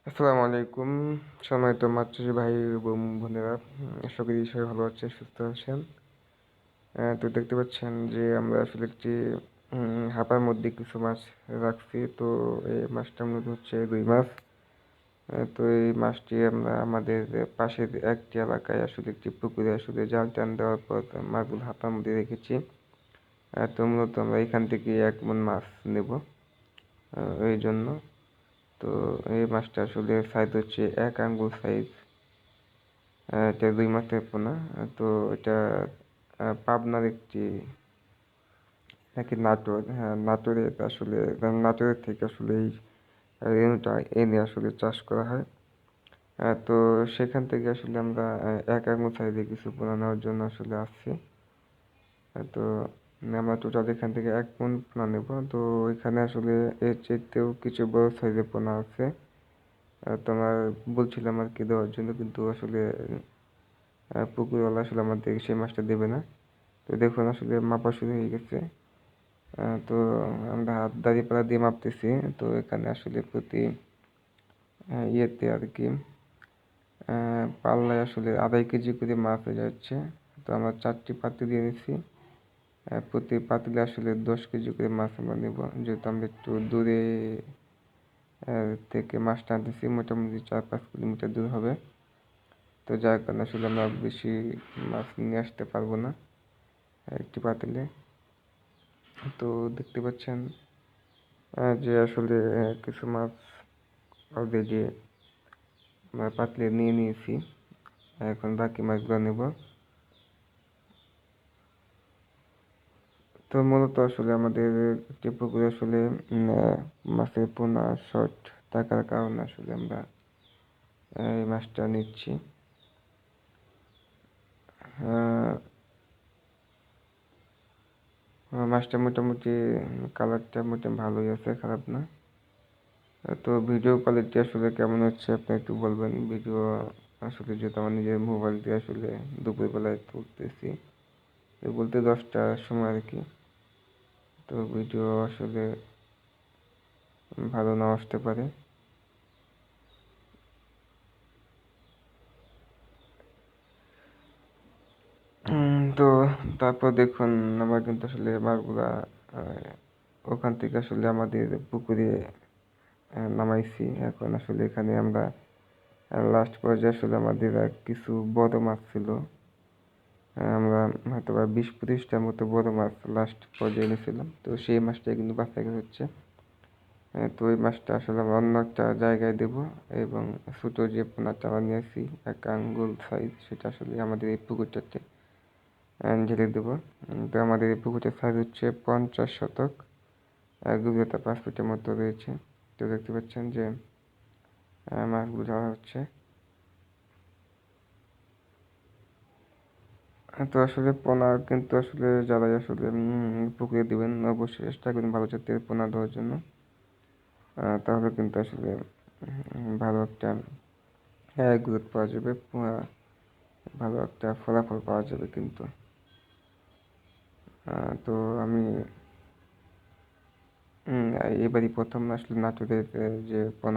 আসসালামু আলাইকুম। সম্মানিত মাতৃ ভাই এবং বোনেরা, আশা করি সবাই ভালো আছেন, সুস্থ আছেন। তো দেখতে পাচ্ছেন যে আমরা আসলে একটি হাঁপার মধ্যে কিছু মাছ রাখছি। তো এই মাছটার মধ্যে হচ্ছে রুই মাছ। তো এই মাছটি আমরা আমাদের পাশের একটি এলাকায় আসলে একটি পুকুরে আসলে জাল টান দেওয়ার পর মাছগুলো হাঁপার মধ্যে রেখেছি। তো মূলত আমরা এখান থেকে 1 মণ মাছ নেব এই জন্য। তো এই মাছটা আসলে সাইজ হচ্ছে 1 আঙ্গুল সাইজ। এটা রুই মাছের পোনা। তো এটা পাবনার একটি নাকি নাটোর, হ্যাঁ নাটোরে এটা আসলে নাটোরের থেকে আসলে এই রেণুটা এনে আসলে চাষ করা হয়। তো সেখান থেকে আসলে আমরা 1 আঙ্গুল সাইজে কিছু পোনা নেওয়ার জন্য আসলে আসছি। তো আমরা টোটাল এখান থেকে 1 মণ পোনা নেব। তো এখানে আসলে এর চাইতেও কিছু বড় সাইজের পোনা আছে। তোমার বলছিলাম আর কি দেওয়ার জন্য, কিন্তু আসলে পুকুরওয়ালা আসলে আমাদের সেই মাছটা দেবে না। তো দেখুন আসলে মাপা শুরু হয়ে গেছে। তো আমরা হাত দাঁড়িপাল্লা দিয়ে মাপতেছি। তো এখানে আসলে প্রতি ইয়েতে আর কি পাল্লায় আসলে 2.5 কেজি করে মাছ হয়ে যাচ্ছে। তো আমরা 4টি পাতি দিয়ে নিচ্ছি। প্রতি পাতিলে আসলে 10 কেজি করে মাছ আমরা নেব, যেহেতু আমরা একটু দূরে থেকে মাছটা আনতেছি, মোটামুটি 4-5 কিলোমিটার দূর হবে। তো যার কারণে আসলে আমরা বেশি মাছ নিয়ে আসতে পারবো না একটি পাতিলে। তো দেখতে পাচ্ছেন যে আসলে কিছু মাছ অলরেডি আমরা পাতিলে নিয়ে নিয়েছি। এখন বাকি মাছগুলো নেব। তো মূলত আসলে আমাদের একটি পুকুরে আসলে মাছের পোনা শর্ট থাকার কারণে আসলে আমরা এই মাছটা নিচ্ছি। মাছটা মোটামুটি কালারটা মোটামুটি ভালোই আছে, খারাপ না। তো ভিডিও কোয়ালিটি আসলে কেমন হচ্ছে আপনি একটু বলবেন। ভিডিও আসলে যেহেতু আমার নিজের মোবাইল দিয়ে আসলে দুপুরবেলায় তুলতেছি, বলতে 10টার সময় আর কি। তো ভিডিও আসলে ভালো নাও আসতে পারে। তো তারপর দেখুন আমরা কিন্তু আসলে মাছগুলা ওখান থেকে আসলে আমাদের পুকুরে নামাইছি। এখন আসলে এখানে আমরা লাস্ট পর্যায়ে আসলে আমাদের কিছু বড় মাছ ছিল। আমরা হয়তো বা 20-25টার মতো বড় মাছ লাস্ট পর্যায়ে এনেছিলাম। তো সেই মাছটা কিন্তু বাছাই হচ্ছে। তো ওই মাছটা আসলে আমরা অন্য একটা জায়গায় দেব, এবং ছোটো যে পোনাটা আমরা নিয়েছি 1 আঙ্গুল সাইজ, সেটা আসলে আমাদের এই পুকুরটাতে ঢেলে দেবো। তো আমাদের এই পুকুরটার সাইজ হচ্ছে 50 শতক, গভীরতা 5 ফিটের মতো রয়েছে। তো দেখতে পাচ্ছেন যে মাছগুলো ধরা হচ্ছে। তো আসলে পোনা কিন্তু আসলে যারাই আসলে পুকুরে দিবেন, অবশ্যই চেষ্টা করুন ভালো জাতের পোনা দেওয়ার জন্য। তাহলে কিন্তু আসলে ভালো একটা গ্রোথ পাওয়া যাবে, ভালো একটা ফলাফল পাওয়া যাবে কিন্তু। তো আমি এবারই প্রথম আসলে নাটোরের যে পোনা